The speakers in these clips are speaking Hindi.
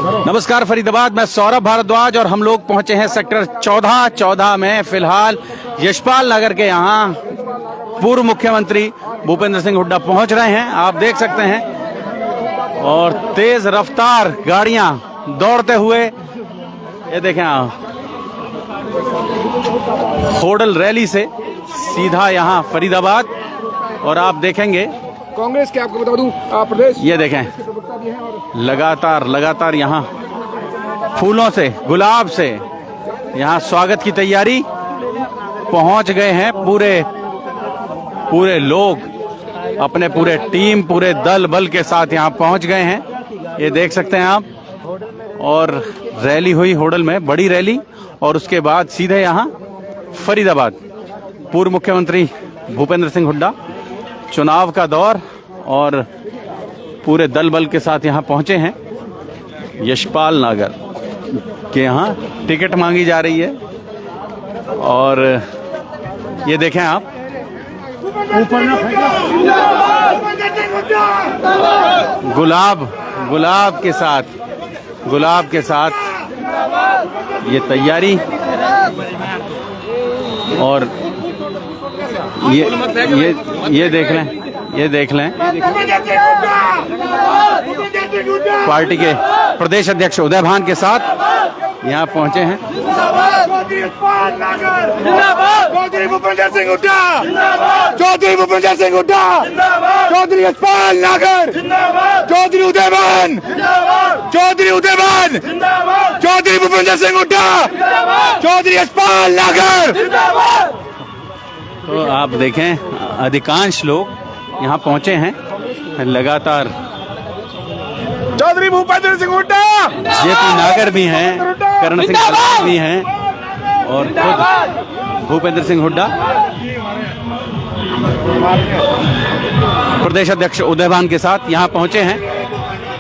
नमस्कार फरीदाबाद, मैं सौरभ भारद्वाज और हम लोग पहुंचे हैं सेक्टर 14 में। फिलहाल यशपाल नगर के यहाँ पूर्व मुख्यमंत्री भूपेंद्र सिंह हुड्डा पहुंच रहे हैं, आप देख सकते हैं। और तेज रफ्तार गाड़ियां दौड़ते हुए ये देखें आप, होडल रैली से सीधा यहाँ फरीदाबाद। और आप देखेंगे कांग्रेस के, आपको बता दूं, प्रदेश, ये देखें लगातार यहाँ फूलों से, गुलाब से यहाँ स्वागत की तैयारी। पहुंच गए हैं पूरे लोग, अपने पूरे टीम, पूरे दल बल के साथ यहाँ पहुंच गए हैं, ये देख सकते हैं आप। और रैली हुई होडल में, बड़ी रैली, और उसके बाद सीधे यहाँ फरीदाबाद। पूर्व मुख्यमंत्री भूपेंद्र सिंह हुड्डा चुनाव का दौर और पूरे दल बल के साथ यहाँ पहुंचे हैं। यशपाल नगर के यहाँ टिकट मांगी जा रही है और ये देखें आप, गुलाब के साथ ये तैयारी। और ये देख लें पार्टी के प्रदेश अध्यक्ष उदय भान के साथ यहाँ पहुंचे हैं। चौधरी भूपेंद्र सिंह हुड्डा, चौधरी भूपेंद्र सिंह हुड्डा, चौधरी यशपाल नगर, चौधरी उदय भान, चौधरी भूपेंद्र सिंह हुड्डा, चौधरी यशपाल नगर। तो आप देखें अधिकांश लोग यहाँ पहुंचे हैं लगातार। चौधरी भूपेंद्र सिंह हुड्डा, जेपी नागर भी हैं, करण सिंह भी हैं और खुद भूपेंद्र सिंह हुड्डा, प्रदेश अध्यक्ष उदय भान के साथ यहाँ पहुंचे हैं।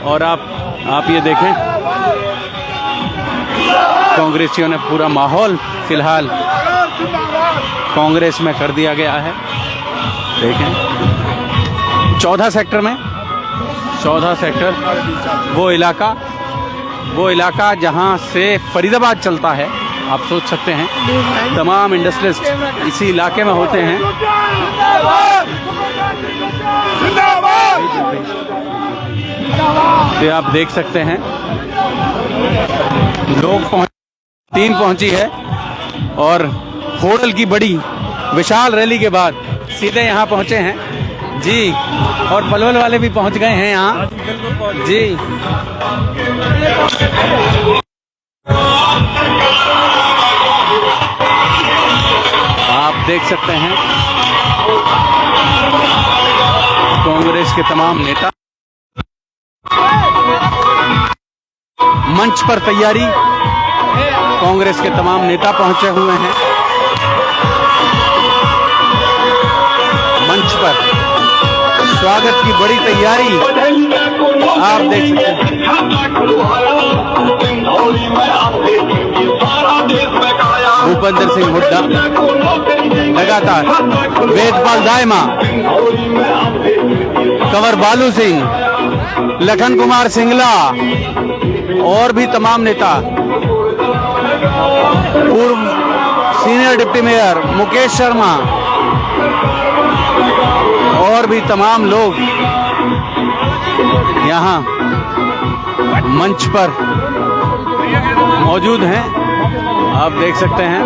और आप ये देखें, कांग्रेसियों ने पूरा माहौल फिलहाल कांग्रेस में कर दिया गया है। देखें 14 सेक्टर में, 14 सेक्टर वो इलाका जहां से फरीदाबाद चलता है। आप सोच सकते हैं तमाम इंडस्ट्रियलिस्ट इसी इलाके में होते हैं। तो आप देख सकते हैं लोग टीम पहुंची है और होडल की बड़ी विशाल रैली के बाद सीधे यहाँ पहुंचे हैं जी। और पलवल वाले भी पहुंच गए हैं यहाँ जी। आप देख सकते हैं कांग्रेस के तमाम नेता मंच पर तैयारी, कांग्रेस के तमाम नेता पहुंचे हुए हैं मंच पर। स्वागत की बड़ी तैयारी आप देख सकते हैं। भूपेंद्र सिंह हुड्डा लगातार, वेदपाल दायमा, कंवर बालू सिंह, लखन कुमार सिंगला और भी तमाम नेता, पूर्व senior deputy mayor Mukesh Sharma और भी तमाम लोग यहाँ मंच पर मौजूद हैं, आप देख सकते हैं।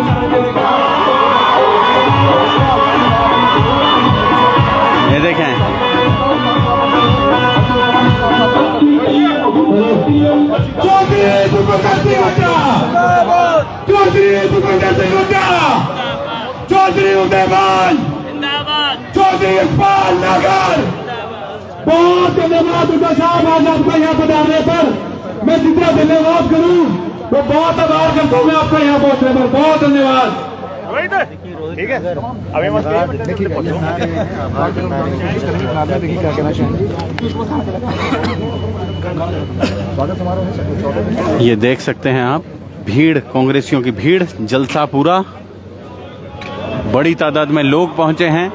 ये देखें चौधरी उदय भान, चौधरी यशपाल नगर। बहुत धन्यवाद उदय साहब, आज आपका यहाँ पधारने पर मैं जितना धन्यवाद करूँ तो बहुत आभार करता हूँ मैं आपका यहाँ पहुँचने पर। बहुत धन्यवाद। ठीक है, अभी मत ये देख सकते हैं आप, भीड़, कांग्रेसियों की भीड़, जलसा पूरा, बड़ी तादाद में लोग पहुंचे हैं।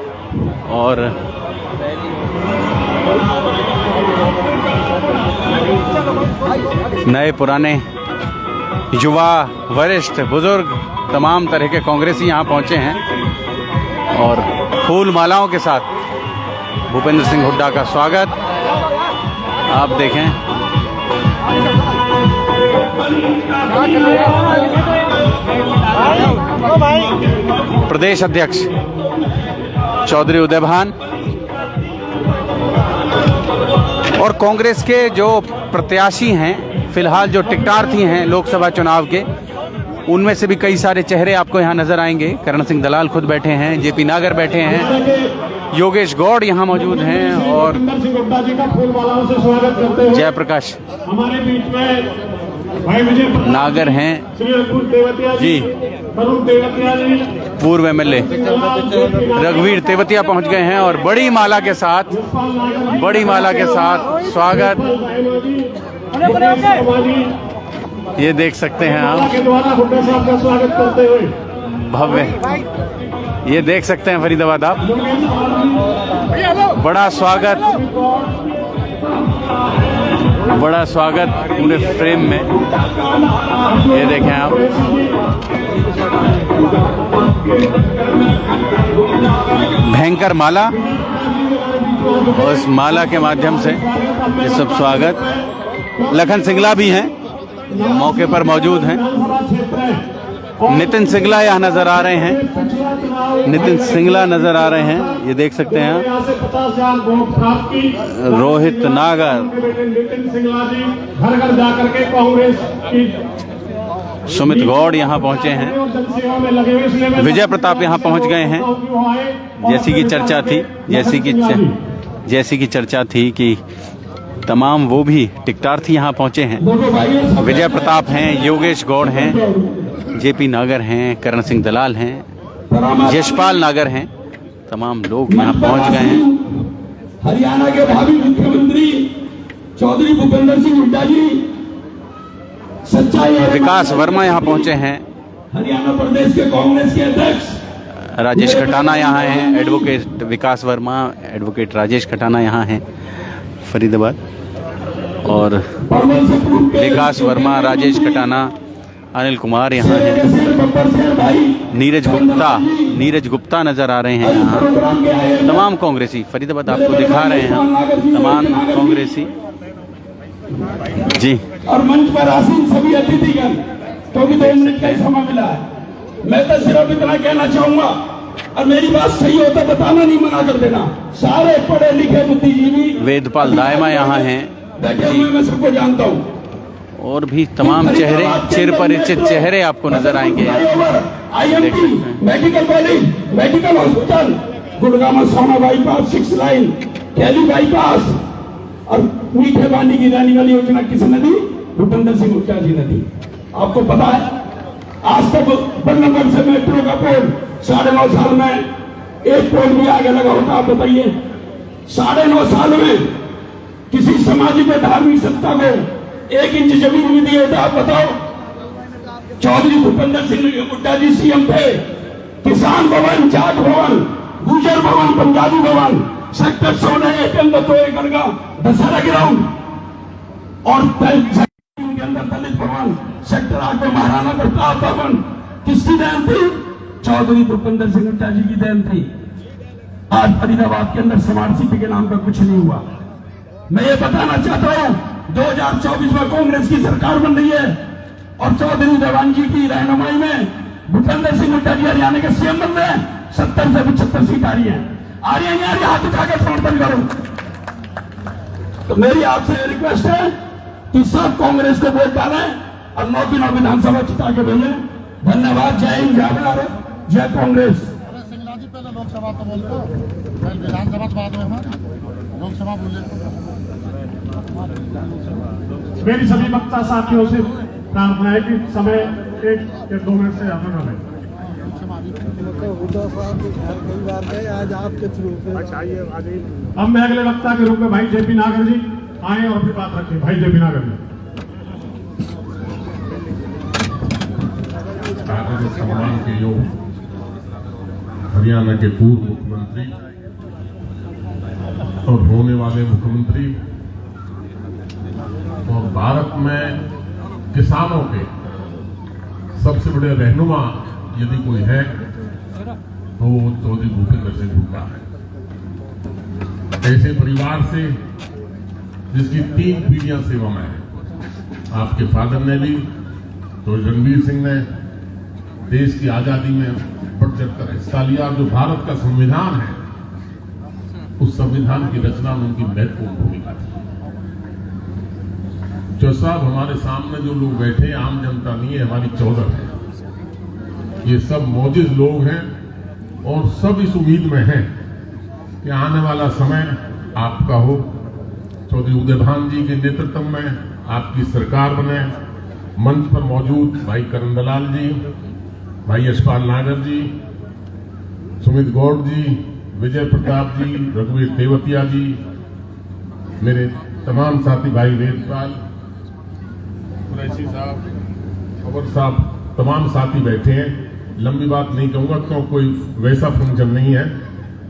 और नए पुराने, युवा, वरिष्ठ, बुजुर्ग, तमाम तरह के कांग्रेसी यहाँ पहुंचे हैं और फूल मालाओं के साथ भूपेंद्र सिंह हुड्डा का स्वागत आप देखें। प्रदेश अध्यक्ष चौधरी उदय भान और कांग्रेस के जो प्रत्याशी हैं, फिलहाल जो टिकटार्थी हैं लोकसभा चुनाव के, उनमें से भी कई सारे चेहरे आपको यहाँ नजर आएंगे। करण सिंह दलाल खुद बैठे हैं, जेपी नागर बैठे हैं, योगेश गौड़ यहाँ मौजूद हैं और जयप्रकाश हमारे बीच में नागर हैं जी, पूर्व एमएलए रघुवीर तेवतिया पहुंच गए हैं और बड़ी माला के साथ स्वागत ये देख सकते हैं आप, भव्य, ये देख सकते हैं फरीदाबाद आप, बड़ा स्वागत पूरे फ्रेम में, ये देखें आप। भयंकर माला और इस माला के माध्यम से ये सब स्वागत। लखन सिंगला भी हैं, मौके पर मौजूद हैं। नितिन सिंगला यहाँ नजर आ रहे हैं, नितिन सिंगला नजर आ रहे हैं, ये देख सकते हैं। रोहित नागर, सुमित गौड़ यहाँ पहुंचे हैं, विजय प्रताप यहाँ पहुंच गए हैं। जैसी की चर्चा थी कि तमाम वो भी टिकटार्थी यहाँ पहुंचे हैं। विजय प्रताप हैं, योगेश गौड़ हैं, जेपी नागर हैं, करण सिंह दलाल हैं, यशपाल नागर हैं, तमाम लोग यहाँ पहुंच गए हैं। हरियाणा के भावी मुख्यमंत्री चौधरी भूपेंद्र सिंह हुड्डा जी, सच्चाई विकास वर्मा यहाँ पहुंचे हैं, हरियाणा प्रदेश के कांग्रेस के अध्यक्ष राजेश खटाना यहाँ हैं, एडवोकेट विकास वर्मा, एडवोकेट राजेश खटाना यहाँ हैं फरीदाबाद, और विकास वर्मा, राजेश खटाना, अनिल कुमार यहाँ हैं, नीरज गुप्ता नजर आ रहे हैं यहाँ। तमाम कांग्रेसी फरीदाबाद आपको दिखा रहे हैं, तमाम कांग्रेसी जी। और मंच पर आसीन सभी अतिथिगण, क्योंकि 2 मिनट का समय मिला है, मैं तो सिर्फ इतना कहना चाहूंगा, और मेरी बात सही होता बताना, नहीं मना कर देना। सारे पढ़े लिखे बुद्धिजीवी, वेदपाल दायमा यहाँ हैं, मैं सबको जानता हूँ, और भी तमाम चेहरे, चिरपरिचित चेहरे आपको नजर आएंगे। IMT medical college, medical hospital, Gurgaon सोना बाईपास, 6 लाइन, कैली बाईपास, और मीठे पानी की रहने वाली योजना किसने दी? भूपेंद्र सिंह हुड्डा जी ने दी। आपको पता है, आज तक बल्लभगढ़ से मेट्रो का पोल 9.5 साल में एक पोल भी आगे लगा होता, आप बताइए। 9.5 साल में किसी सामाजिक या धार्मिक सत्ता को 1 इंच जमीन भी दी होता, आप बताओ। चौधरी भूपेंद्र सिंह हुड्डा जी सीएम थे, किसान भवन, जाट भवन, गुजर भवन, पंजाबी भवन, सेक्टर 16 के अंदर 2 एकड़ का दशहरा ग्राउंड, और के अंदर दलित भवन, सेक्टर 8 में महाराणा प्रताप भवन, किसकी देन थी? चौधरी भूपेंद्र सिंह हुड्डा जी की देन थी। आज फरीदाबाद के अंदर स्मार्ट सिटी के नाम का कुछ नहीं हुआ। मैं ये बताना चाहता हूँ, 2024 में कांग्रेस की सरकार बन रही है और चौधरी देवान जी की रहनुमाई में भूपेंद्र सिंह हुड्डा जी हरियाणा के सीएम बन रहे हैं। 70 से 75 सीट आ रही है, हाथ उठा के समर्थन करो। तो मेरी आपसे रिक्वेस्ट है कि सब कांग्रेस को वोट डालें और 9 विधानसभा जिता के भेजें। धन्यवाद। जय हिंद, जय भारत, जय कांग्रेस। पहले लोकसभा तो बोलते, विधानसभा बाद में लोकसभा बोले। मेरी सभी वक्ता साथियों से प्रार्थना है कि समय 1 या 2 मिनट से ज्यादा न लगे। आज आपके थ्रू अब मैं अगले वक्ता के रूप में भाई जेपी नागर जी आए और अपनी बात रखें। भाई जेपी नागर जी। सम्मान के योग हरियाणा के पूर्व मुख्यमंत्री और होने वाले मुख्यमंत्री और भारत में किसानों के सबसे बड़े रहनुमा यदि कोई है तो वो चौधरी भूपेंद्र सिंह हुड्डा है। ऐसे परिवार से जिसकी 3 पीढ़ियां सेवा में है। आपके फादर ने भी तो रणवीर सिंह ने देश की आजादी में बढ़ चढ़कर हिस्सा लिया। जो भारत का संविधान है उस संविधान की रचना में उनकी महत्वपूर्ण भूमिका थी। जो साहब हमारे सामने जो लोग बैठे आम जनता नहीं है, हमारी चौधर है। ये सब मौजूद लोग हैं और सब इस उम्मीद में हैं कि आने वाला समय आपका हो। चौधरी उदयभान जी के नेतृत्व में आपकी सरकार बने। मंच पर मौजूद भाई करण दलाल जी, भाई यशपाल नागर जी, सुमित गौड़ जी, विजय प्रताप जी, रघुवीर तेवतिया जी, मेरे तमाम साथी भाई वेदपाल कुरैशी साहब, खबर साहब, तमाम साथी बैठे हैं। लंबी बात नहीं कहूंगा क्यों कोई वैसा फंक्शन नहीं है।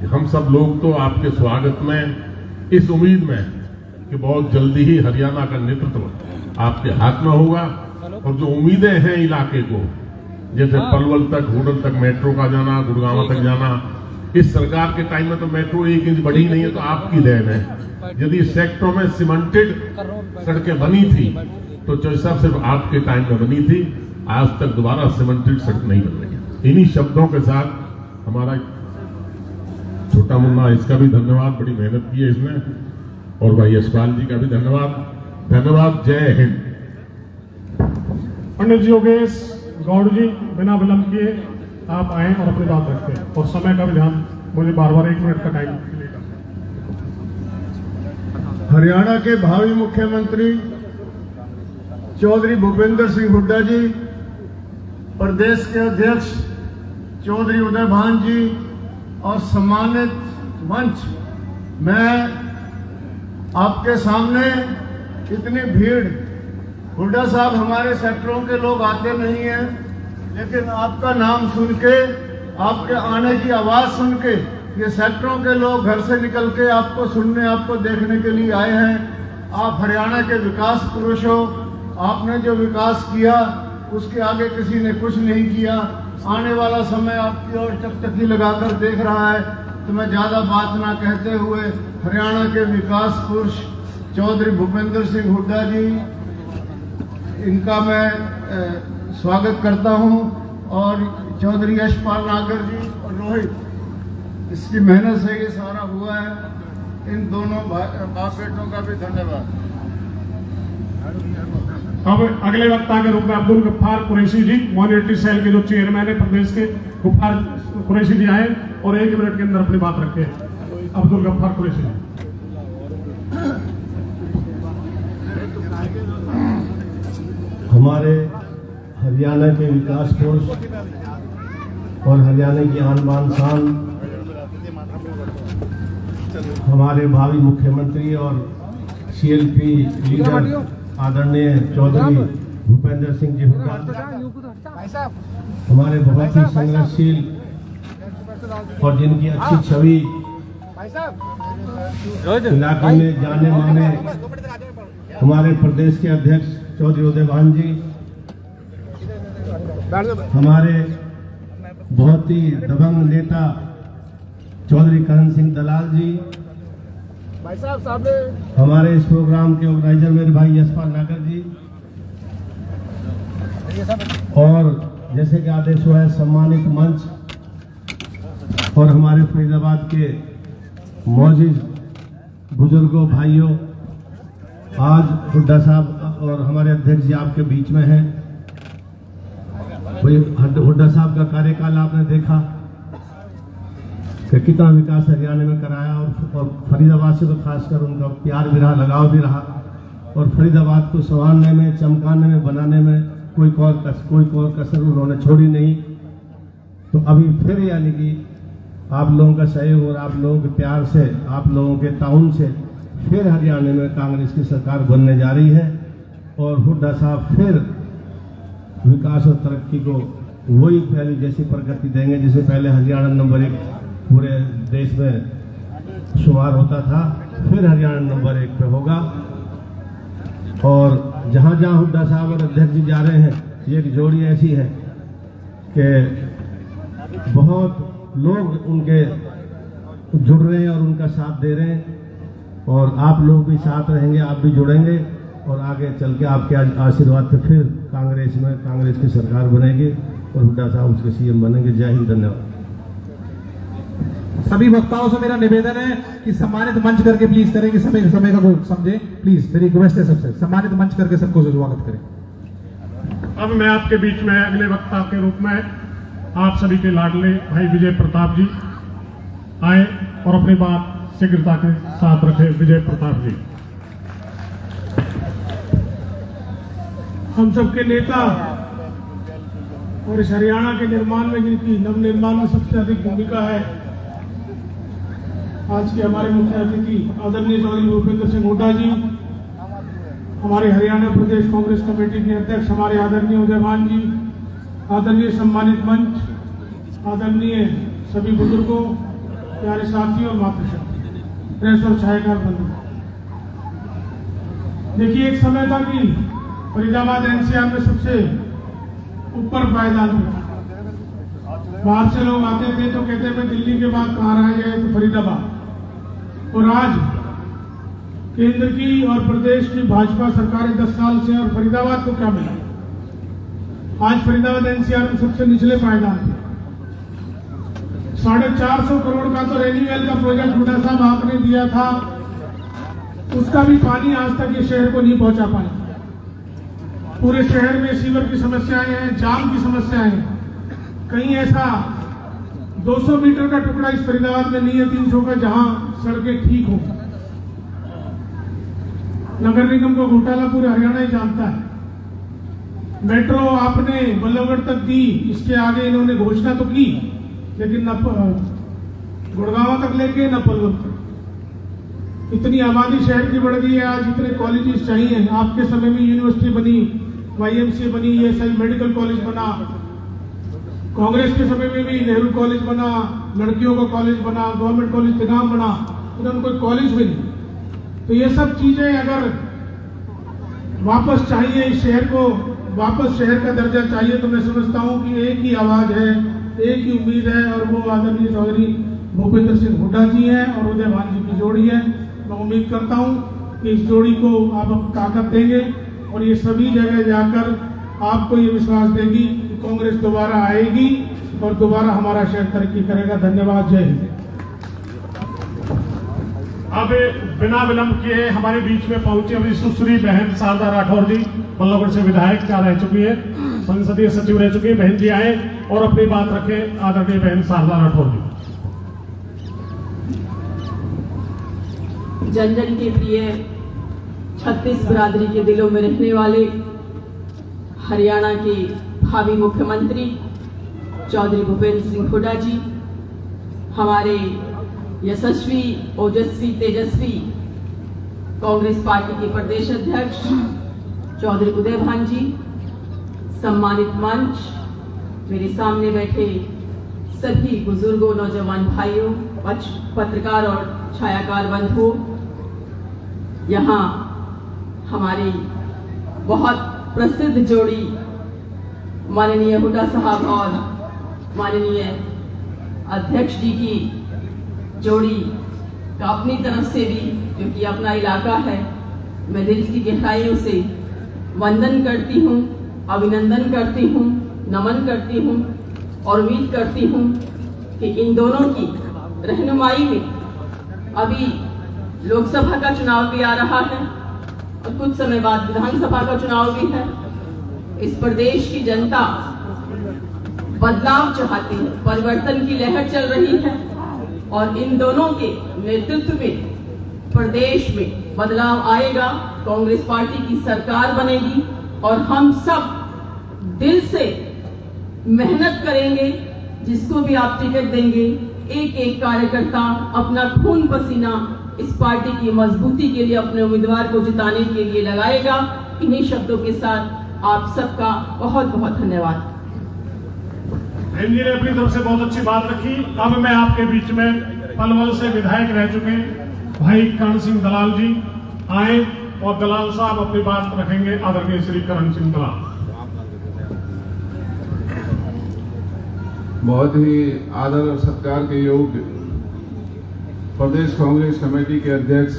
हम सब लोग तो आपके स्वागत में इस उम्मीद में कि बहुत जल्दी ही हरियाणा का नेतृत्व आपके हाथ में होगा। और जो उम्मीदें हैं इलाके को, जैसे पलवल तक, होडल तक मेट्रो का जाना, गुड़गांव तक जाना, इस सरकार के टाइम में तो मेट्रो 1 इंच बढ़ी नहीं है, तो आपकी देन है। यदि सेक्टरों में सीमेंटेड सड़कें बनी थी तो जैसा सिर्फ आपके टाइम में बनी थी, आज तक दोबारा सीमेंटेड सड़क नहीं बन रही। इन्हीं शब्दों के साथ हमारा छोटा मुन्ना, इसका भी धन्यवाद, बड़ी मेहनत की है इसने, और भाई यशपाल जी का भी धन्यवाद। जय हिंद। पंडित जी योगेश गौड़ जी, बिना विलंब किए आप आए और अपनी बात रखते हैं, और समय का भी ध्यान, मुझे बार-बार 1 मिनट का टाइम मिलेगा। हरियाणा के भावी मुख्यमंत्री चौधरी भूपेंद्र सिंह हुड्डा जी, प्रदेश के अध्यक्ष चौधरी उदयभान जी और सम्मानित मंच, मैं आपके सामने इतनी भीड़, हुड्डा साहब हमारे सेक्टरों के लोग आते नहीं हैं, लेकिन आपका नाम सुन के, आपके आने की आवाज सुन के ये सेक्टरों के लोग घर से निकल के आपको सुनने, आपको देखने के लिए आए हैं। आप हरियाणा के विकास पुरुष हो। आपने जो विकास किया उसके आगे किसी ने कुछ नहीं किया। आने वाला समय आपकी ओर टकटकी लगाकर देख रहा है। तो मैं ज्यादा बात ना कहते हुए हरियाणा के विकास पुरुष चौधरी भूपेंद्र सिंह हुड्डा जी, इनका मैं स्वागत करता हूं, और चौधरी यशपाल नागर जी और रोहित, इसकी मेहनत से ये सारा हुआ है। इन दोनों बाप बेटों का भी धन्यवाद। अब अगले वक्ता के रूप में अब्दुल गफ्फार कुरैशी जी, मॉनिटरी सेल के जो चेयरमैन है प्रदेश के, गफ्फार कुरैशी जी आए और 1 मिनट के अंदर अपनी बात रखे। अब्दुल गफ्फार कुरैशी जी। हमारे हरियाणा के विकास पुरुष और हरियाणा की आन बान शान, हमारे भावी मुख्यमंत्री और सीएलपी लीडर आदरणीय चौधरी भूपेंद्र सिंह जी हुड्डा, हमारे बहुत ही संघर्षशील और जिनकी अच्छी छवि इलाके में जाने माने हमारे प्रदेश के अध्यक्ष चौधरी उदयभान जी, हमारे बहुत ही दबंग नेता चौधरी करण सिंह दलाल जी, हमारे इस प्रोग्राम के ऑर्गेनाइजर मेरे भाई यशपाल नागर जी, और जैसे कि आदेश हुआ है सम्मानित मंच और हमारे फरीदाबाद के मौजूद बुजुर्गों, भाइयों, आज हुड्डा साहब और हमारे अध्यक्ष जी आपके बीच में हैं। हुड्डा साहब का कार्यकाल आपने देखा कि कितना विकास हरियाणा में कराया, और फरीदाबाद से तो खासकर उनका प्यार भी रहा, लगाव भी रहा, और फरीदाबाद को संवारने में, चमकाने में, बनाने में कोई कसर उन्होंने छोड़ी नहीं। तो अभी फिर यानी कि आप लोगों का सहयोग और आप लोगों के प्यार से, आप लोगों के ताउन से फिर हरियाणा में कांग्रेस की सरकार बनने जा रही है, और हुड्डा साहब फिर विकास और तरक्की को वही पहले जैसी प्रगति देंगे जिसे पहले हरियाणा नंबर 1 पूरे देश में शुमार होता था, फिर हरियाणा नंबर 1 पे होगा। और जहाँ जहाँ हुड्डा साहब और अध्यक्ष जी जा रहे हैं, ये एक जोड़ी ऐसी है कि बहुत लोग उनके जुड़ रहे हैं और उनका साथ दे रहे हैं, और आप लोग भी साथ रहेंगे, आप भी जुड़ेंगे और आगे चल के आपके आशीर्वाद से फिर कांग्रेस की सरकार बनेगी और हुड्डा साहब उसके सीएम बनेंगे। जय हिंद, धन्यवाद। सभी वक्ताओं से मेरा निवेदन है कि सम्मानित मंच करके प्लीज करें कि समय का को समझे। प्लीज मेरी रिक्वेस्ट है सबसे, सम्मानित मंच करके सबको स्वागत करें। अब मैं आपके बीच में अगले वक्ता के रूप में आप सभी के लाडले भाई विजय प्रताप जी आए और अपनी बात शीघ्रता के साथ रखे। विजय प्रताप जी। हम सबके नेता और इस हरियाणा के निर्माण में, जिनकी नवनिर्माण में सबसे अधिक भूमिका है, आज के हमारे मुख्य अतिथि आदरणीय चौधरी भूपेंद्र सिंह हुड्डा जी, हमारे हरियाणा प्रदेश कांग्रेस कमेटी के अध्यक्ष हमारे आदरणीय उदयभान जी, आदरणीय सम्मानित मंच, आदरणीय सभी बुजुर्गों, प्यारे साथियों और मातृशक्ति, प्रेस और छायाकार बंधु। देखिए, एक समय था कि फरीदाबाद एनसीआर में सबसे ऊपर पायदान था। बाहर से लोग आते थे तो कहते थे दिल्ली के बाद कहाँ रहा जाए, तो फरीदाबाद। और आज केंद्र की और प्रदेश की भाजपा सरकारें 10 साल से, और फरीदाबाद को क्या मिला? आज फरीदाबाद एनसीआर में सबसे निचले पायदान थे। 450 करोड़ का तो रेनीवेल का प्रोजेक्ट हुड्डा साहब आपने दिया था, उसका भी पानी आज तक ये शहर को नहीं पहुंचा पाए। पूरे शहर में सीवर की समस्याएं हैं, जाम की समस्याएं हैं। कहीं ऐसा 200 मीटर का टुकड़ा इस फरीदाबाद में नहीं है, 300 का, जहां सड़कें ठीक हो। नगर निगम का घोटाला पूरे हरियाणा ही जानता है। मेट्रो आपने बल्लभगढ़ तक दी, इसके आगे इन्होंने घोषणा तो की, लेकिन न गुड़गांव तक लेके न पलवल तक। इतनी आबादी शहर की बढ़ गई है, आज इतने कॉलेजेस चाहिए। आपके समय में यूनिवर्सिटी बनी, YMCA बनी, ESI मेडिकल कॉलेज बना, कांग्रेस के समय में भी नेहरू कॉलेज बना, लड़कियों का कॉलेज बना, गवर्नमेंट कॉलेज तिगाम बना, इन्होंने कोई कॉलेज भी नहीं। तो ये सब चीजें अगर वापस चाहिए, इस शहर को वापस शहर का दर्जा चाहिए, तो मैं समझता हूं कि एक ही आवाज है, एक ही उम्मीद है, और वो आदरणीय चौधरी भूपेंद्र सिंह हुड्डा जी हैं और उदयभान जी की जोड़ी है। मैं उम्मीद करता हूं कि इस जोड़ी को आप ताकत देंगे और ये सभी जगह जाकर आपको ये विश्वास देगी कि कांग्रेस दोबारा आएगी और दोबारा हमारा शहर तरक्की करेगा। धन्यवाद। जय हिंद। अब बिना विलंब किए हमारे बीच में पहुंची अभी सुश्री बहन शारदा राठौर जी, बल्लभगढ़ से विधायक क्या रह चुकी है, संसदीय सचिव रह चुकी है। बहन जी आए और अपनी बात रखे। आदरणीय बहन शारदा राठौर जी। जन जन के प्रिय, 36 बिरादरी के दिलों में रहने वाले हरियाणा के भावी मुख्यमंत्री चौधरी भूपेंद्र सिंह हुड्डा जी, हमारे यशस्वी, ओजस्वी, तेजस्वी कांग्रेस पार्टी के प्रदेश अध्यक्ष चौधरी उदयभान जी, सम्मानित मंच, मेरे सामने बैठे सभी बुजुर्गों, नौजवान भाइयों, पत्रकार और छायाकार बंधुओं, यहाँ हमारी बहुत प्रसिद्ध जोड़ी माननीय हुड्डा साहब और माननीय अध्यक्ष जी की जोड़ी का अपनी तरफ से भी, क्योंकि अपना इलाका है, मैं दिल की गहराइयों से वंदन करती हूँ, अभिनंदन करती हूँ, नमन करती हूँ और उम्मीद करती हूँ कि इन दोनों की रहनुमाई में अभी लोकसभा का चुनाव भी आ रहा है और कुछ समय बाद विधानसभा का चुनाव भी है। इस प्रदेश की जनता बदलाव चाहती है, परिवर्तन की लहर चल रही है और इन दोनों के नेतृत्व में प्रदेश में बदलाव आएगा, कांग्रेस पार्टी की सरकार बनेगी और हम सब दिल से मेहनत करेंगे। जिसको भी आप टिकट देंगे, एक एक कार्यकर्ता अपना खून पसीना इस पार्टी की मजबूती के लिए, अपने उम्मीदवार को जिताने के लिए लगाएगा। इन्हीं शब्दों के साथ आप सबका बहुत बहुत धन्यवाद। बहन जी ने अपनी तरफ से बहुत अच्छी बात रखी। अब मैं आपके बीच में पलवल से विधायक रह चुके भाई कर्ण सिंह दलाल जी आए और दलाल साहब अपनी बात रखेंगे, आदरणीय श्री करण सिंह दलाल। बहुत ही आदर और सत्कार के योग्य प्रदेश कांग्रेस कमेटी के अध्यक्ष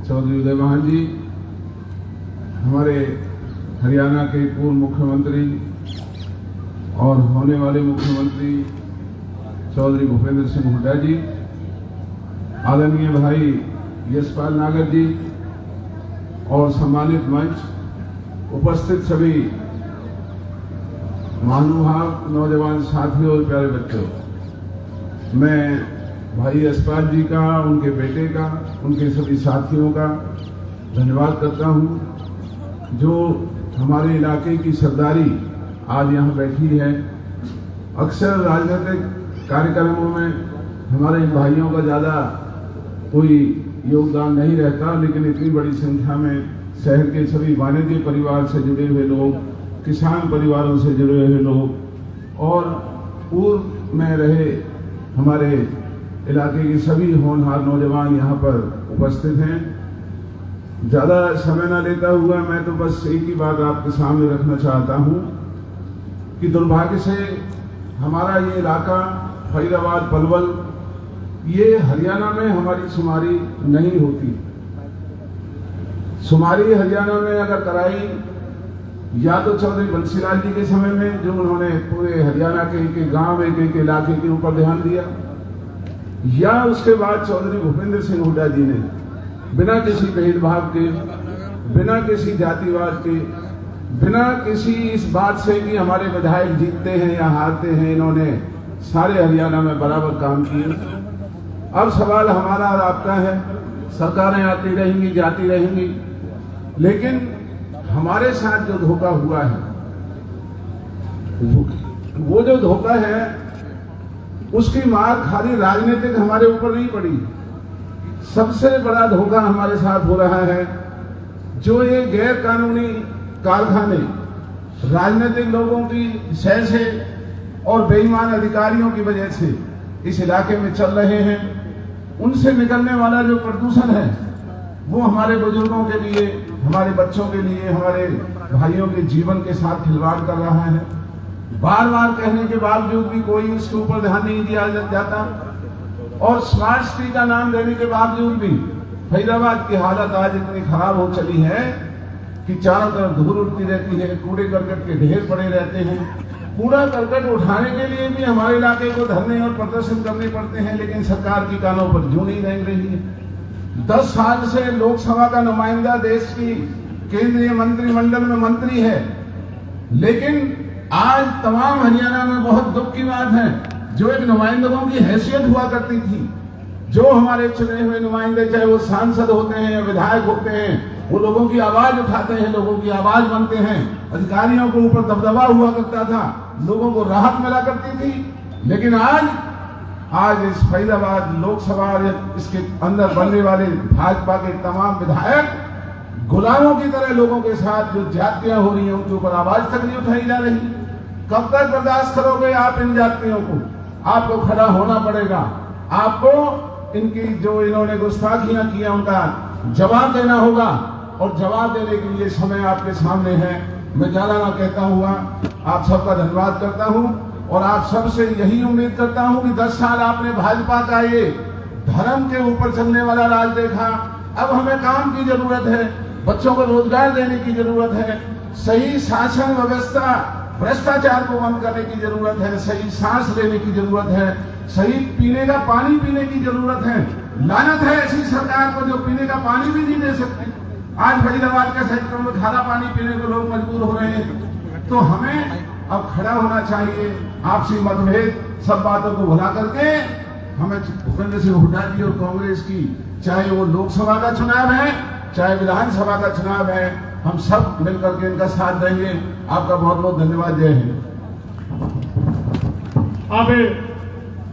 चौधरी उदय महान जी, हमारे हरियाणा के पूर्व मुख्यमंत्री और होने वाले मुख्यमंत्री चौधरी भूपेंद्र सिंह हुड्डा जी, आदरणीय भाई यशपाल नागर जी और सम्मानित मंच, उपस्थित सभी महानुभाव, नौजवान साथियों और प्यारे बच्चों, मैं भाई यशपाल जी का, उनके बेटे का, उनके सभी साथियों का धन्यवाद करता हूं जो हमारे इलाके की सरदारी आज यहाँ बैठी है। अक्सर राजनीतिक कार्यक्रमों में हमारे इन भाइयों का ज़्यादा कोई योगदान नहीं रहता, लेकिन इतनी बड़ी संख्या में शहर के सभी वाणिज्य परिवार से जुड़े हुए लोग, किसान परिवारों से जुड़े हुए लोग और पूर्व में रहे हमारे इलाके के सभी होनहार नौजवान यहाँ पर उपस्थित हैं। ज़्यादा समय न लेता हुआ मैं तो बस एक ही बात आपके सामने रखना चाहता हूँ कि दुर्भाग्य से हमारा ये इलाका फरीदाबाद पलवल, ये हरियाणा में हमारी शुमारी नहीं होती। शुमारी हरियाणा में अगर कराई या तो चौधरी बंसीलाल जी के समय में, जो उन्होंने पूरे हरियाणा के एक गांव, एक इलाके के ऊपर ध्यान दिया, या उसके बाद चौधरी भूपेंद्र सिंह हुड्डा जी ने बिना किसी भेदभाव के, बिना किसी जातिवाद के, बिना किसी इस बात से कि हमारे विधायक जीतते हैं या हारते हैं, इन्होंने सारे हरियाणा में बराबर काम किए। अब सवाल हमारा और आपका है, सरकारें आती रहेंगी, जाती रहेंगी, लेकिन हमारे साथ जो धोखा हुआ है, वो जो धोखा है उसकी मार खाली राजनीतिक हमारे ऊपर नहीं पड़ी। सबसे बड़ा धोखा हमारे साथ हो रहा है जो ये गैर कानूनी कारखाने राजनीतिक लोगों की शय से और बेईमान अधिकारियों की वजह से इस इलाके में चल रहे हैं। उनसे निकलने वाला जो प्रदूषण है वो हमारे बुजुर्गों के लिए, हमारे बच्चों के लिए, हमारे भाइयों के जीवन के साथ खिलवाड़ कर रहा है। बार बार कहने के बावजूद भी कोई उसके ऊपर ध्यान नहीं दिया जाता और स्मार्ट सिटी का नाम देने के बावजूद भी फरीदाबाद की हालत आज इतनी खराब हो चली है कि चारों तरफ धूल उड़ती रहती है, कूड़े करकट के ढेर पड़े रहते हैं। कूड़ा करकट उठाने के लिए भी हमारे इलाके को धरने और प्रदर्शन करने पड़ते हैं, लेकिन सरकार की कानों पर जूं नहीं रेंग रही है। 10 साल से लोकसभा का नुमाइंदा देश की केंद्रीय मंत्रिमंडल में मंत्री है, लेकिन आज तमाम हरियाणा में बहुत दुख की बात है, जो एक नुमाइंदों की हैसियत हुआ करती थी, जो हमारे चुने हुए नुमाइंदे, चाहे वो सांसद होते हैं या विधायक होते हैं, वो लोगों की आवाज उठाते हैं, लोगों की आवाज बनते हैं। अधिकारियों के ऊपर दबदबा हुआ करता था, लोगों को राहत मिला करती थी, लेकिन आज इस फरीदाबाद लोकसभा इसके अंदर बनने वाले भाजपा के तमाम विधायक गुलामों की तरह लोगों के साथ जो जातियां हो रही हैं उनके ऊपर आवाज तक नहीं उठाई जा रही। कब तक बर्दाश्त करोगे आप इन जातियों को? आपको खड़ा होना पड़ेगा, आपको इनकी जो इन्होंने गुस्ताखियां किया उनका जवाब देना होगा और जवाब देने के लिए समय आपके सामने है। मैं ज्यादा ना कहता हुआ आप सबका धन्यवाद करता हूं और आप सबसे यही उम्मीद करता हूं कि 10 साल आपने भाजपा का ये धर्म के ऊपर चलने वाला राज देखा। अब हमें काम की जरूरत है, बच्चों को रोजगार देने की जरूरत है, सही शासन व्यवस्था, भ्रष्टाचार को बंद करने की जरूरत है, सही सांस लेने की जरूरत है, सही पीने का पानी पीने की जरूरत है। लानत है ऐसी सरकार को जो पीने का पानी भी नहीं दे सकती। आज फरीदाबाद के सेक्टर में खारा पानी पीने को लोग मजबूर हो रहे हैं। तो हमें अब खड़ा होना चाहिए, आपसी मतभेद सब बातों को भुला करके हमें भूपेंद्र सिंह हुड्डा जी और कांग्रेस की, चाहे वो लोकसभा का चुनाव है चाहे विधानसभा का चुनाव है, हम सब मिलकर के इनका साथ देंगे। आपका बहुत बहुत धन्यवाद। जय हिंद। अब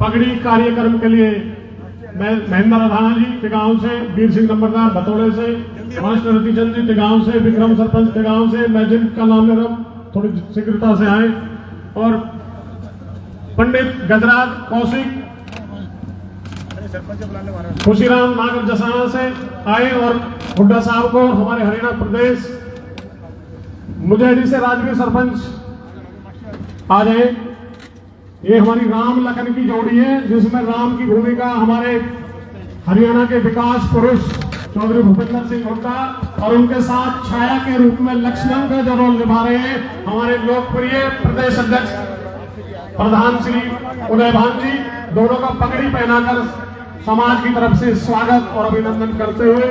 पगड़ी कार्यक्रम के लिए मैं महेंद्र राणा जी टिगांव से, वीर सिंह नंबरदार भतौड़े से, मास्टर रतिचंद जी टिगांव से, विक्रम सरपंच टिगांव से, मैं जिनका नाम ले रहा हूं थोड़ी शीघ्रता से आए, और पंडित गजराज कौशिक, खुशीराम नागर जसाना से आए और हुड्डा साहब को और हमारे हरियाणा प्रदेश मुजैदी से राजवीर सरपंच आ जाए। ये हमारी राम लखन की जोड़ी है, जिसमें राम की भूमिका हमारे हरियाणा के विकास पुरुष चौधरी भूपेंद्र सिंह हुड्डा और उनके साथ छाया के रूप में लक्ष्मण का जो रोल निभा रहे हैं हमारे लोकप्रिय प्रदेश अध्यक्ष प्रधान श्री उदय भान जी, दोनों का पगड़ी पहनाकर समाज की तरफ से स्वागत और अभिनंदन करते हुए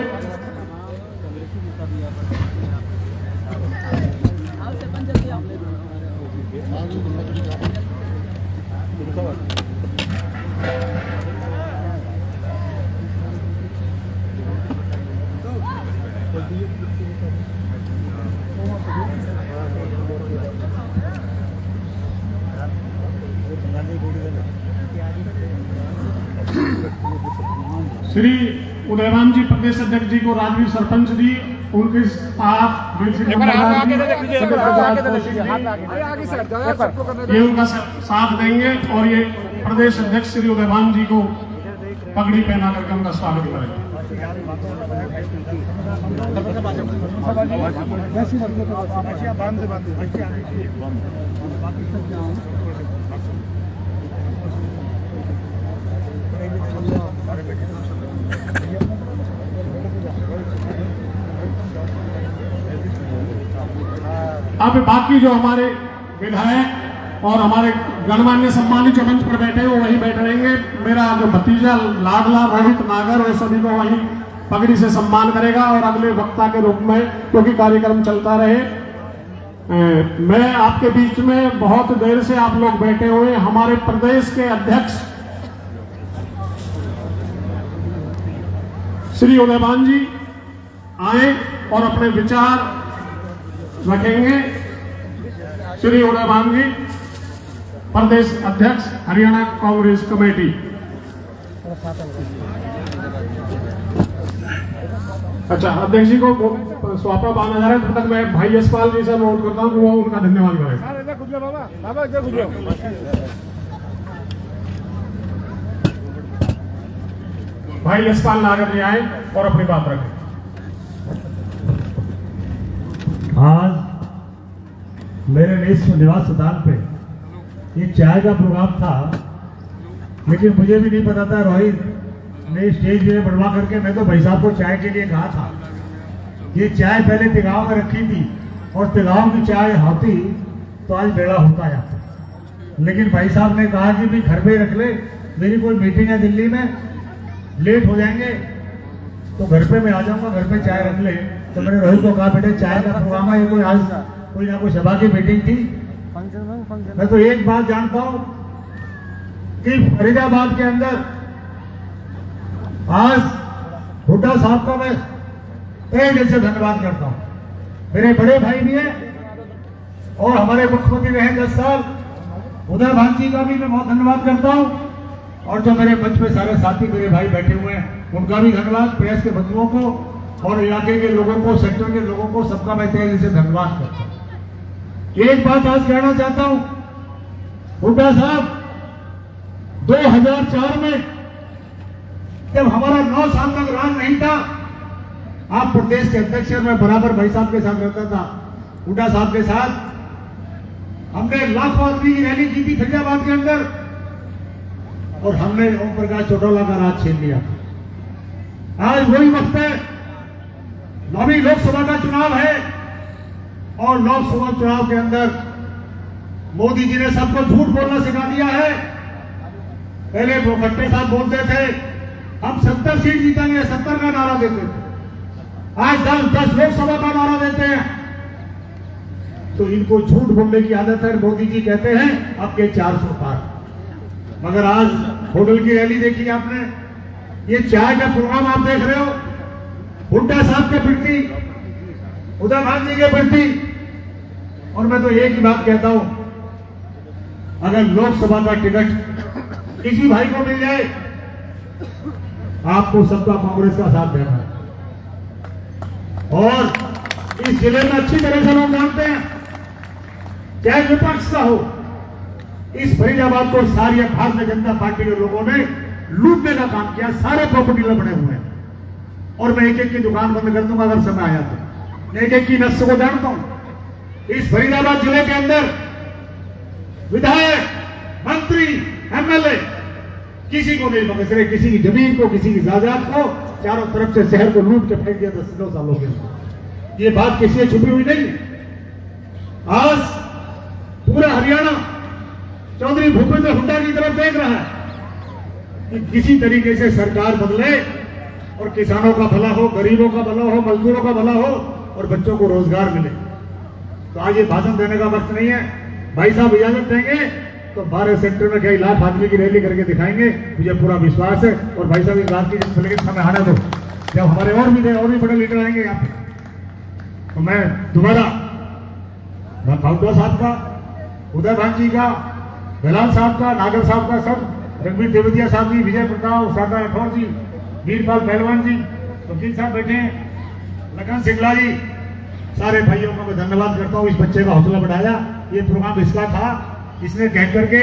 श्री उदयभान जी प्रदेश अध्यक्ष जी को राजवीर सरपंच जी, उनके साथ ये उनका साथ देंगे और ये प्रदेश अध्यक्ष श्री उदयभान जी को पगड़ी पहना करके उनका स्वागत करेंगे। अब बाकी जो हमारे विधायक और हमारे गणमान्य सम्मानित जो मंच पर बैठे हैं वो वहीं बैठे रहेंगे। मेरा जो भतीजा लाडला रोहित नागर वो सभी को वहीं पगड़ी से सम्मान करेगा और अगले वक्ता के रूप में, क्योंकि कार्यक्रम चलता रहे, मैं आपके बीच में बहुत देर से आप लोग बैठे हुए हमारे प्रदेश के अध्यक्ष श्री उदयभान जी आए और अपने विचार रखेंगे। श्री उदयभान जी प्रदेश अध्यक्ष हरियाणा कांग्रेस कमेटी। अच्छा, अध्यक्ष जी को स्वापा बांधा जा रहा है, तब तक मैं भाई यशपाल जी से अनुरोध करता हूं कि वो उनका धन्यवाद करें। भाई यशपाल नागर जी आए और अपनी बात रखें। आज मेरे निवास स्थान पे एक चाय का प्रोग्राम था, लेकिन मुझे भी नहीं पता था, रोहित ने स्टेज पे बढ़वा करके, मैं तो भाई साहब को चाय के लिए कहा था। ये चाय पहले तिगाव में रखी थी और तिगाव की चाय होती तो आज बेड़ा होता जाता, लेकिन भाई साहब ने कहा कि भी घर पे रख ले, मेरी कोई मीटिंग है दिल्ली में, लेट हो जाएंगे तो घर पे मैं आ जाऊंगा, घर पे चाय रख ले। तो मैंने रोहित को कहा बेटे चाय का प्रोग्राम है, ये कोई आज कोई ना कोई सभा की मीटिंग थी। मैं तो एक बात जानता हूं कि फरीदाबाद के अंदर आज हुड्डा साहब का मैं तहे दिल से धन्यवाद करता हूं। मेरे बड़े भाई भी हैं और हमारे मुख्यमंत्री रहे 10 साल, उदय भान जी का भी मैं बहुत धन्यवाद करता हूं। और जो मेरे मंच पे सारे साथी मेरे भाई बैठे हुए हैं उनका भी धन्यवाद, प्रेस के बंधुओं को और इलाके के लोगों को, सेक्टर के लोगों को, सबका मैं तहे दिल से धन्यवाद करता हूं। एक बात आज कहना चाहता हूं, हुड्डा साहब 2004 में जब हमारा 9 साल तक राज नहीं था, आप प्रदेश के अध्यक्ष, मैं बराबर भाई साहब के साथ रहता था, हुड्डा साहब के साथ हमने लाखों आदमी की रैली की थी फरीदाबाद के अंदर और हमने ओम प्रकाश चौटाला का राज छीन लिया। आज वही वक्त है, नौवीं लोकसभा का चुनाव है और लोकसभा चुनाव के अंदर मोदी जी ने सबको झूठ बोलना सिखा दिया है। पहले वो खट्टे साहब बोलते थे हम 70 सीट जीतेंगे, 70 का नारा देते थे, आज 10 लोकसभा का नारा देते हैं। तो इनको झूठ बोलने की आदत है। मोदी जी कहते हैं आपके 400 पार, मगर आज होटल की रैली देखी आपने, ये चाय का प्रोग्राम आप देख रहे हो, हुड्डा साहब के प्रति, उदय भान जी के प्रति। और मैं तो एक ही बात कहता हूं, अगर लोकसभा का टिकट किसी भाई को मिल जाए, आपको सबका कांग्रेस का साथ देना है। और इस जिले में अच्छी तरह से लोग जानते हैं, चाहे विपक्ष का हो, इस फरीदाबाद को सारी भारतीय जनता पार्टी के लोगों ने लूटने का काम किया, सारे प्रॉपर्टी लबड़े हुए हैं। और मैं एक एक की दुकान बंद कर दूंगा अगर समय आया तो। मैं एक एक की नस्ल को जानता हूं। इस फरीदाबाद जिले के अंदर विधायक, मंत्री, एमएलए किसी को नहीं बख्श रहे, किसी की जमीन को, किसी की जायदाद को, चारों तरफ से शहर को लूट के फेंक दिया 10 सालों के अंदर। ये बात किसी से छुपी हुई नहीं है। आज पूरा हरियाणा चौधरी भूपेंद्र हुड्डा की तरफ देख रहा है कि किसी तरीके से सरकार बदले और किसानों का भला हो, गरीबों का भला हो, मजदूरों का भला हो और बच्चों को रोजगार मिले। तो आज ये भाषण देने का वक्त नहीं है। भाई साहब इजाजत देंगे तो 12 सेक्टर में कई लाख आदमी की रैली करके दिखाएंगे, मुझे पूरा विश्वास है। और भाई साहब इस बात की समय आने दो, जब हमारे और भी बड़े लीडर आएंगे यहाँ पे, तो मैं दोबारा भावदा साहब का, उदय भान जी का, बेलाल साहब का, नागर साहब का, सब जगमीत देवतिया साहब जी, विजय प्रताप, शारदा राठौर जी, वीरपाल पहलवान जी, वकील साहब बैठे हैं, लखन सिंगला जी, सारे भाइयों का मैं धन्यवाद करता हूँ। इस बच्चे का हौसला बढ़ाया। ये प्रोग्राम इसका था, इसने कह करके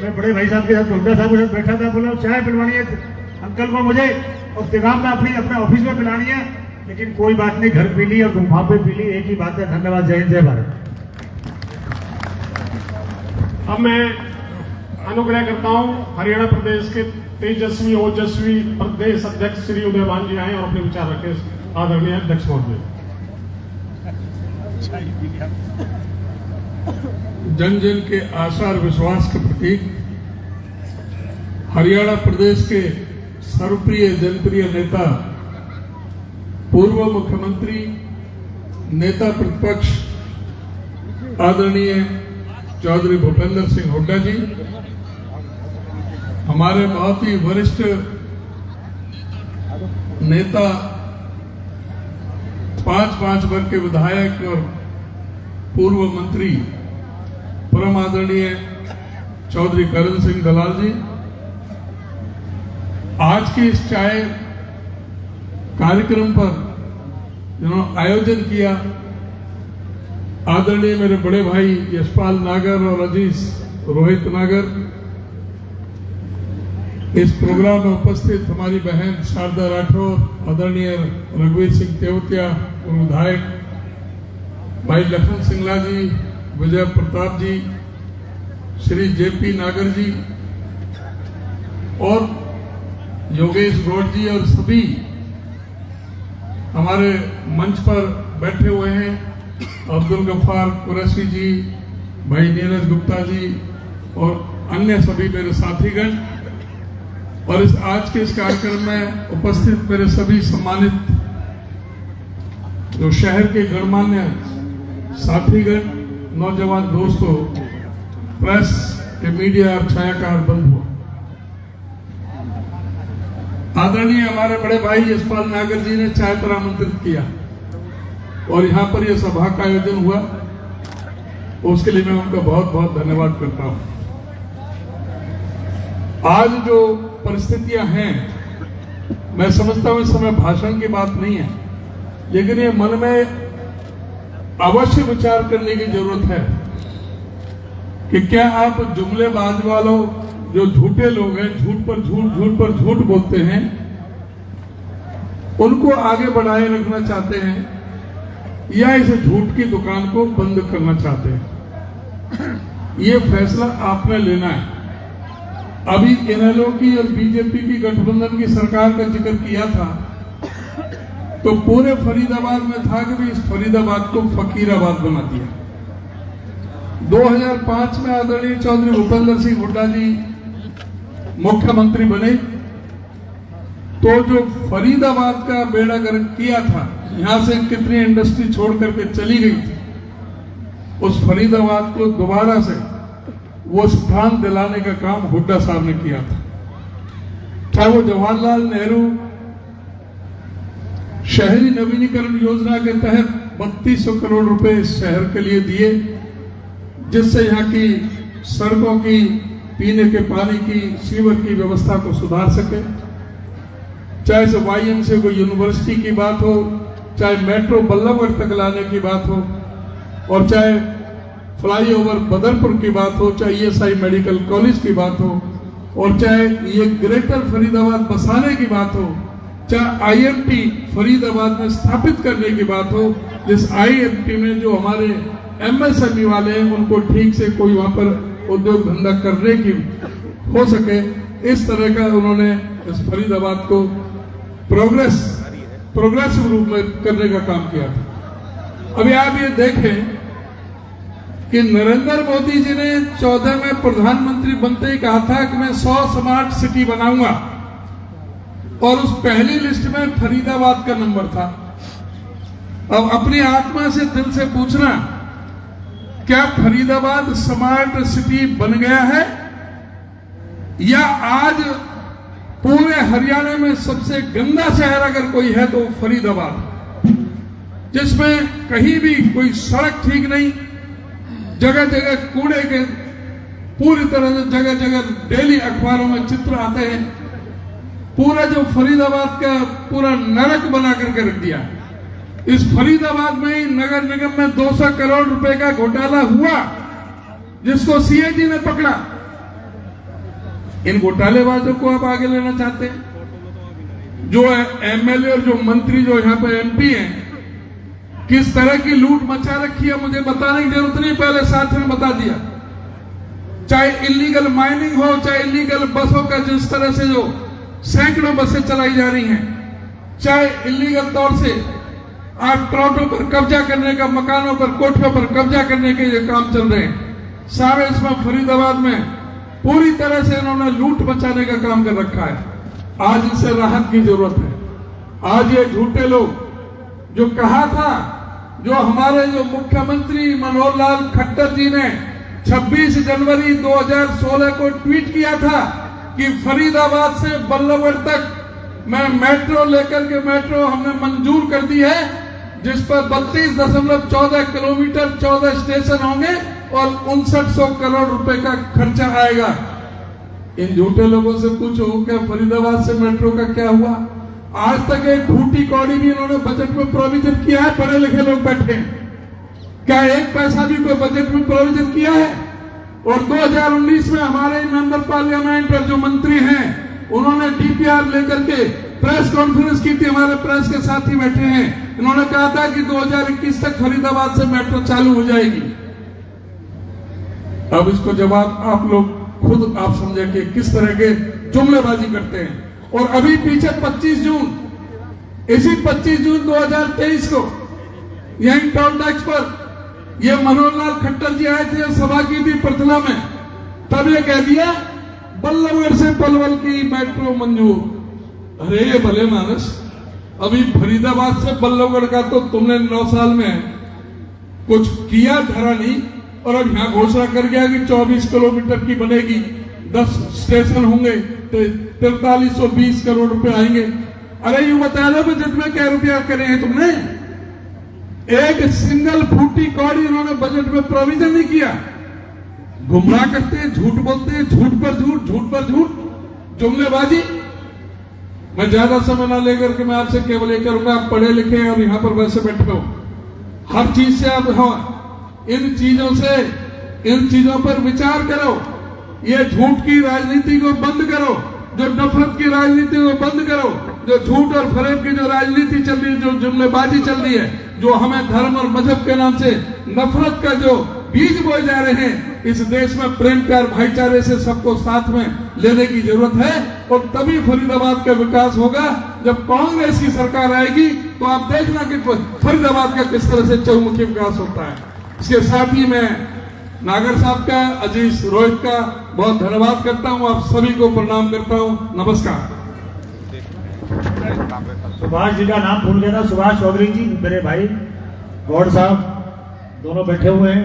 मैं बड़े भाई साहब के साथ, गुप्ता साहब के साथ बैठा था, बोला चाय पिलवानी है अंकल को मुझे, और तिगाम में अपने ऑफिस में पिलानी है, लेकिन कोई बात नहीं, घर पी ली और वहां पे पी ली, एक ही बात है। धन्यवाद। जय हिंद, जय भारत। अब मैं अनुग्रह करता हूं हरियाणा प्रदेश के तेजस्वी ओजस्वी प्रदेश अध्यक्ष श्री उदय भान जी आए और अपने विचार रखे। आदरणीय अध्यक्ष महोदय। जन जन के आशा और विश्वास के प्रतीक हरियाणा प्रदेश के सर्वप्रिय जनप्रिय नेता, पूर्व मुख्यमंत्री, नेता प्रतिपक्ष आदरणीय चौधरी भूपेंद्र सिंह हुड्डा जी, हमारे बहुत ही वरिष्ठ नेता, 5 वर्ग के विधायक और पूर्व मंत्री परम आदरणीय चौधरी करण सिंह दलाल जी, आज के इस चाय कार्यक्रम पर जिन्होंने आयोजन किया, आदरणीय मेरे बड़े भाई यशपाल नागर और अजीज रोहित नागर, इस प्रोग्राम में उपस्थित हमारी बहन शारदा राठौर, आदरणीय रघुवीर सिंह तेवतिया और विधायक भाई लखन सिंगला जी, विजय प्रताप जी, श्री जेपी नागर जी और योगेश गौड़ जी और सभी हमारे मंच पर बैठे हुए हैं, अब्दुल गफ्फार कुरैशी जी, भाई नीरज गुप्ता जी और अन्य सभी मेरे साथीगण, और इस आज के इस कार्यक्रम में उपस्थित मेरे सभी सम्मानित जो शहर के गणमान्य साथीगण, नौजवान दोस्तों, प्रेस के मीडिया और छायाकार बंधुओं, आदरणीय हमारे बड़े भाई यशपाल नागर जी ने चाय पर आमंत्रित किया और यहाँ पर यह सभा का आयोजन हुआ, उसके लिए मैं उनका बहुत बहुत धन्यवाद करता हूँ। आज जो परिस्थितियां हैं, मैं समझता हूं इस समय भाषण की बात नहीं है, लेकिन ये मन में अवश्य विचार करने की जरूरत है कि क्या आप जुमलेबाज वालों, जो झूठे लोग हैं, झूठ पर झूठ बोलते हैं, उनको आगे बढ़ाए रखना चाहते हैं या इस झूठ की दुकान को बंद करना चाहते हैं? ये फैसला आपने लेना है। अभी इनेलो की और बीजेपी की गठबंधन की सरकार का जिक्र किया था, तो पूरे फरीदाबाद में था कि भी इस फरीदाबाद को फकीराबाद बना दिया। 2005 में आदरणीय चौधरी भूपेंद्र सिंह हुड्डा जी मुख्यमंत्री बने, तो जो फरीदाबाद का बेड़ा गर्क किया था, यहां से कितनी इंडस्ट्री छोड़ करके चली गई थी, उस फरीदाबाद को दोबारा से वो स्थान दिलाने का काम हुड्डा साहब ने किया था। चाहे वो जवाहरलाल नेहरू शहरी नवीनीकरण योजना के तहत 3200 करोड़ रुपए इस शहर के लिए दिए, जिससे यहाँ की सड़कों की, पीने के पानी की, सीवर की व्यवस्था को सुधार सके, चाहे से YMCA को यूनिवर्सिटी की बात हो, चाहे मेट्रो बल्लभगढ़ तक लाने की बात हो, और चाहे फ्लाईओवर बदरपुर की बात हो, चाहे ESI मेडिकल कॉलेज की बात हो, और चाहे ये ग्रेटर फरीदाबाद बसाने की बात हो, चाहे आईएमटी फरीदाबाद में स्थापित करने की बात हो, जिस आईएमटी में जो हमारे एमएसएमई वाले हैं उनको ठीक से कोई वहां पर उद्योग धंधा करने की हो सके, इस तरह का उन्होंने इस फरीदाबाद को प्रोग्रेसिव रूप में करने का काम किया था। अभी आप ये देखें कि नरेंद्र मोदी जी ने 14 में प्रधानमंत्री बनते ही कहा था कि मैं 100 स्मार्ट सिटी बनाऊंगा, और उस पहली लिस्ट में फरीदाबाद का नंबर था। अब अपनी आत्मा से दिल से पूछना, क्या फरीदाबाद स्मार्ट सिटी बन गया है, या आज पूरे हरियाणा में सबसे गंदा शहर अगर कोई है तो फरीदाबाद, जिसमें कहीं भी कोई सड़क ठीक नहीं, जगह जगह कूड़े के पूरी तरह से जगह जगह डेली अखबारों में चित्र आते हैं। पूरा जो फरीदाबाद का पूरा नरक बना करके रख दिया। इस फरीदाबाद में ही नगर निगम में 200 करोड़ रुपए का घोटाला हुआ, जिसको सीएजी ने पकड़ा। इन घोटालेबाजों को आप आगे लेना चाहते हैं? जो एमएलए और जो मंत्री जो यहाँ पे एमपी हैं, किस तरह की लूट मचा रखी है मुझे बताने की जरूरत नहीं, पहले साथ में बता दिया। चाहे इलीगल माइनिंग हो, चाहे इलीगल बसों का जिस तरह से जो सैकड़ों बसें चलाई जा रही हैं, चाहे इलीगल तौर से आप प्लॉटों पर कब्जा करने का, मकानों पर, कोठियों पर कब्जा करने के ये काम चल रहे हैं, सारे इसमें फरीदाबाद में पूरी तरह से इन्होंने लूट मचाने का काम कर रखा है। आज इसे राहत की जरूरत है। आज ये झूठे लोग जो कहा था, जो हमारे जो मुख्यमंत्री मनोहर लाल खट्टर जी ने 26 जनवरी 2016 को ट्वीट किया था कि फरीदाबाद से बल्लभगढ़ तक मैं मेट्रो लेकर के मेट्रो हमने मंजूर कर दी है, जिस पर 32.14 किलोमीटर 14 स्टेशन होंगे और 5900 करोड़ रुपए का खर्चा आएगा। इन झूठे लोगों से पूछो क्या फरीदाबाद से मेट्रो का क्या हुआ? आज तक एक फूटी कौड़ी भी इन्होंने बजट में प्रोविजन किया है? पढ़े लिखे लोग बैठे हैं, क्या एक पैसा भी कोई बजट में प्रोविजन किया है? और 2019 में हमारे मेंबर पार्लियामेंट और जो मंत्री हैं उन्होंने डीपीआर लेकर के प्रेस कॉन्फ्रेंस की थी, हमारे प्रेस के साथी बैठे हैं, इन्होंने कहा था कि 2021 तक फरीदाबाद से मेट्रो चालू हो जाएगी। अब इसको जवाब आप लोग खुद आप समझे कि किस तरह के जुमलेबाजी करते हैं। और अभी पीछे 25 जून, इसी 25 जून 2023 को यही टोल टैक्स पर ये मनोहर लाल खट्टर जी आए थे, सभा की थी पृथला में, तब ये कह दिया बल्लभगढ़ से पलवल की मेट्रो मंजूर। अरे ये भले मानस, अभी फरीदाबाद से बल्लभगढ़ का तो तुमने 9 साल में कुछ किया धरा नहीं, और अब यहाँ घोषणा कर गया कि 24 किलोमीटर की बनेगी, 10 स्टेशन होंगे, 4320 करोड़ रुपए आएंगे। अरे यूं बता दो बजट में क्या रुपया करे हैं तुमने? एक सिंगल फूटी कौड़ी इन्होंने बजट में प्रोविजन नहीं किया। गुमराह करते हैं, झूठ बोलते हैं, झूठ पर झूठ, झूठ पर झूठ, जुमलेबाजी। मैं ज्यादा समय ना लेकर के मैं आपसे केवल ये करूंगा, आप पढ़े लिखे और यहाँ पर वैसे बैठे हो, हर चीज से आप इन चीजों पर विचार करो। ये झूठ की राजनीति को बंद करो, जो नफरत की राजनीति को बंद करो, जो झूठ और फरेब की जो राजनीति चल रही है, जो जुमलेबाजी चल रही है, जो हमें धर्म और मजहब के नाम से नफरत का जो बीज बोए जा रहे हैं। इस देश में प्रेम प्यार भाईचारे से सबको साथ में लेने की जरूरत है, और तभी फरीदाबाद का विकास होगा। जब कांग्रेस की सरकार आएगी तो आप देखना कि फरीदाबाद का किस तरह से चहुमुखी विकास होता है। इसके साथ ही मैं नागर साहब का, अजीज रोहित का बहुत धन्यवाद करता हूं, आप सभी को प्रणाम करता हूं। नमस्कार। सुभाष जी का नाम भूल गया था, सुभाष चौधरी जी मेरे भाई, गौड़ साहब दोनों बैठे हुए हैं,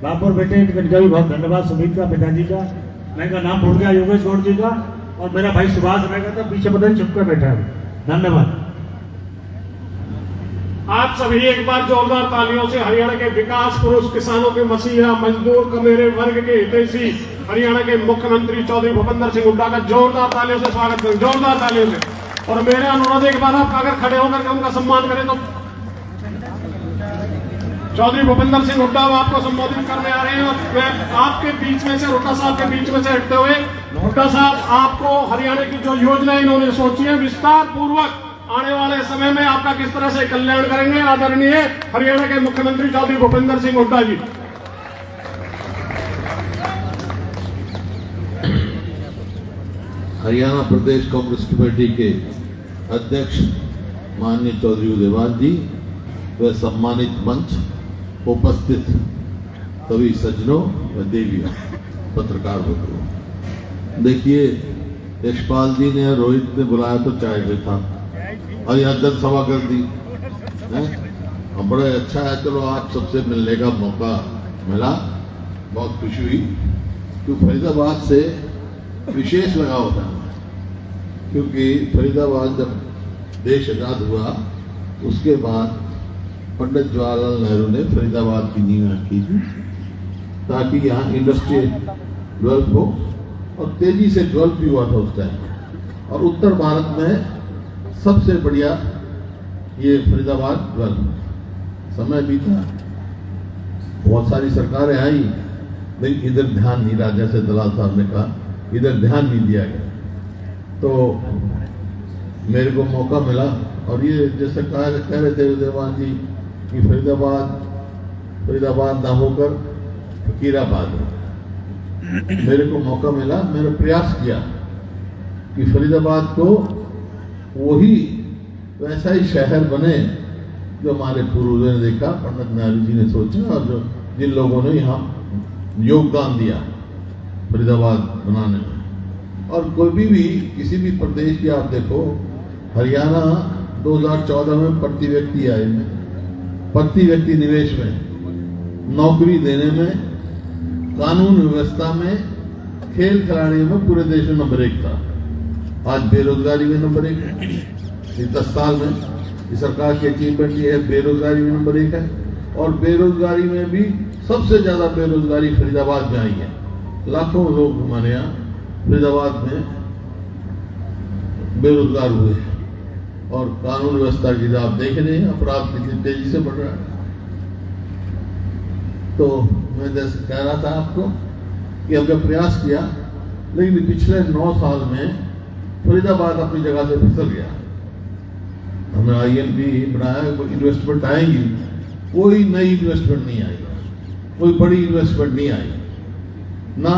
बापुर बैठे, इनका भी बहुत धन्यवाद। सुमित का, पिताजी का, मैं इनका नाम भूल गया, योगेश गौड़ जी का, और मेरा भाई सुभाष रहेगा था पीछे पता नहीं चुपकर बैठा है। धन्यवाद। आप सभी एक बार जोरदार तालियों से हरियाणा के विकास पुरुष, किसानों के मसीहा, मजदूर कमेरे वर्ग के हितैषी हरियाणा के मुख्यमंत्री चौधरी भूपेंद्र सिंह हुड्डा का जोरदार तालियों से स्वागत करें, जोरदार तालियों से। और मेरे अनुरोध एक बार आप अगर खड़े होकर के उनका सम्मान करें तो चौधरी भूपेंद्र सिंह हुड्डा आपको संबोधित करने आ रहे हैं। और मैं आपके बीच में से, हुड्डा साहब के बीच में से हटते हुए, हुड्डा साहब आपको हरियाणा की जो योजना इन्होंने सोची है विस्तार पूर्वक आने वाले समय में आपका किस तरह से कल्याण करेंगे आदरणीय हरियाणा के मुख्यमंत्री चौधरी भूपेंद्र सिंह हुड्डा जी। हरियाणा प्रदेश कांग्रेस कमेटी के अध्यक्ष माननीय चौधरी उदयवान जी व सम्मानित मंच, उपस्थित सभी सज्जनों व देवियों, पत्रकार मित्रों, देखिए यशपाल जी ने, रोहित ने बुलाया तो चाय पे था और यहाँ जनसभा कर दी है। बड़े अच्छा है, चलो आज सबसे मिलने का मौका मिला, बहुत खुशी हुई। क्योंकि फरीदाबाद से विशेष लगाव था, क्योंकि फरीदाबाद जब देश आजाद हुआ उसके बाद पंडित जवाहरलाल नेहरू ने फरीदाबाद की नींव रखी थी ताकि यहाँ इंडस्ट्री डेवलप हो, और तेजी से डेवलप भी हुआ था उस टाइम। और उत्तर भारत में सबसे बढ़िया ये फरीदाबाद डेवलप समय भी था। बहुत सारी सरकारें आई लेकिन इधर ध्यान नहीं रहा, जैसे दलाल साहब ने कहा इधर ध्यान नहीं दिया गया। तो मेरे को मौका मिला, और ये जैसे कह रहे थे उदयवान जी कि फरीदाबाद ना होकर फकीराबाद है। मेरे को मौका मिला, मैंने प्रयास किया कि फरीदाबाद को वही वैसा ही शहर बने जो हमारे पूर्वजों ने देखा, पंडित नेहरू जी ने सोचा, और जो जिन लोगों ने यहाँ योगदान दिया फरीदाबाद बनाने में। और कोई भी किसी भी प्रदेश की आप देखो, हरियाणा 2014 में प्रति व्यक्ति आय में, प्रति व्यक्ति निवेश में, नौकरी देने में, कानून व्यवस्था में, खेल खिलाड़ियों में पूरे देश में नंबर 1 था। आज बेरोजगारी में नंबर 1 है। इस 10 साल में इस सरकार की अचीवमेंट ये है, बेरोजगारी में नंबर 1 है। और बेरोजगारी में भी सबसे ज्यादा बेरोजगारी फरीदाबाद में आई है। लाखों लोग हमारे यहाँ फरीदाबाद में बेरोजगार हुए हैं। और कानून व्यवस्था की आप देख रहे हैं, अपराध कितनी तेजी से बढ़ रहा है। तो मैं जैसे कह रहा था आपको कि हमने प्रयास किया, लेकिन पिछले 9 साल में फरीदाबाद अपनी जगह से फिसल गया। हमने IMP बनाया, इन्वेस्टमेंट आएंगी, कोई नई इन्वेस्टमेंट नहीं आई, कोई बड़ी इन्वेस्टमेंट नहीं आई। ना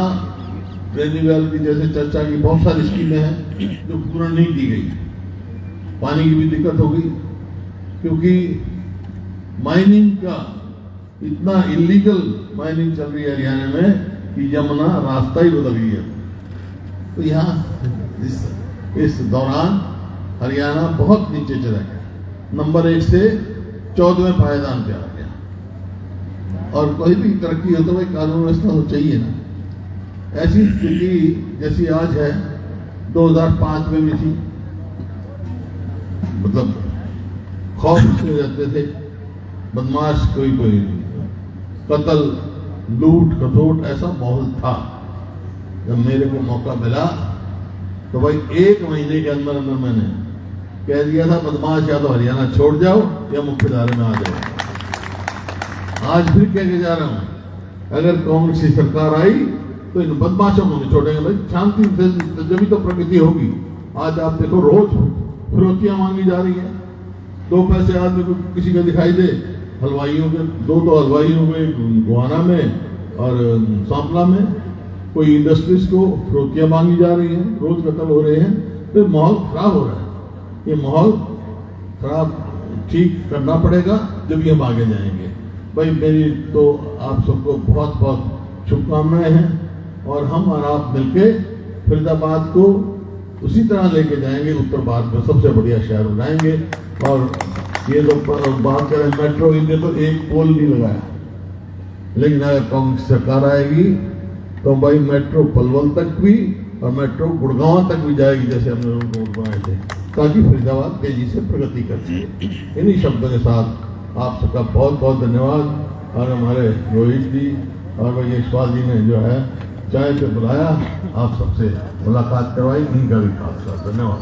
रेन्यूएबल की जैसे चर्चा की बहुत सारी स्कीमें हैं जो पूर्ण नहीं की गई। पानी की भी दिक्कत होगी, क्योंकि माइनिंग का इतना इलीगल माइनिंग चल रही है हरियाणा में कि यमुना रास्ता ही बदल गई है। तो यहाँ इस दौरान हरियाणा बहुत नीचे चला गया, नंबर 1 से 14वें पायदान पे आ गया। और कोई भी तरक्की हो तो भाई कानून व्यवस्था तो चाहिए ना। ऐसी स्थिति जैसी आज है 2005 में भी थी, मतलब खौफ से रहते थे, बदमाश कोई कत्ल, लूट खसोट, ऐसा माहौल था। जब मेरे को मौका मिला तो भाई 1 महीने के अंदर अंदर मैंने कह दिया था बदमाश या तो हरियाणा छोड़ जाओ या मुख्यधारा में आ जाओ। आज फिर कह के जा रहा हूं, अगर कांग्रेस की सरकार आई तो इन बदमाशों को नहीं छोड़ेंगे। भाई शांति से जब तो प्रगति होगी। आज आप देखो रोज फिरौतियां मांगी जा रही है। 2 पैसे आदमी को किसी का दिखाई दे, हलवाइयों के 2 हलवाई हो गए गोहाना में और सांपला में, कोई इंडस्ट्रीज को फिरौतियां मांगी जा रही है, रोज कत्ल हो रहे हैं। तो माहौल खराब हो रहा है। ये माहौल खराब ठीक करना पड़ेगा, जब हम आगे जाएंगे। भाई मेरी तो आप सबको बहुत बहुत शुभकामनाएं हैं, और हम और आप मिलके फरीदाबाद को उसी तरह लेके जाएंगे, उत्तर भारत में सबसे बढ़िया शहर बनाएंगे। और ये लोग बात करें मेट्रो, इनने तो एक पोल नहीं लगाया, लेकिन अगर कांग्रेस सरकार आएगी तो भाई मेट्रो पलवल तक भी और मेट्रो गुड़गांव तक भी जाएगी, जैसे हमने रोड बनाए थे, ताकि फरीदाबाद तेजी से प्रगति कर सके। इन्हीं शब्दों के साथ आप सबका बहुत बहुत धन्यवाद। और हमारे रोहित जी और भाई यशपाल जी ने जो है चाय पे बुलाया, आप सबसे मुलाकात करवाई, इनका भी खास धन्यवाद।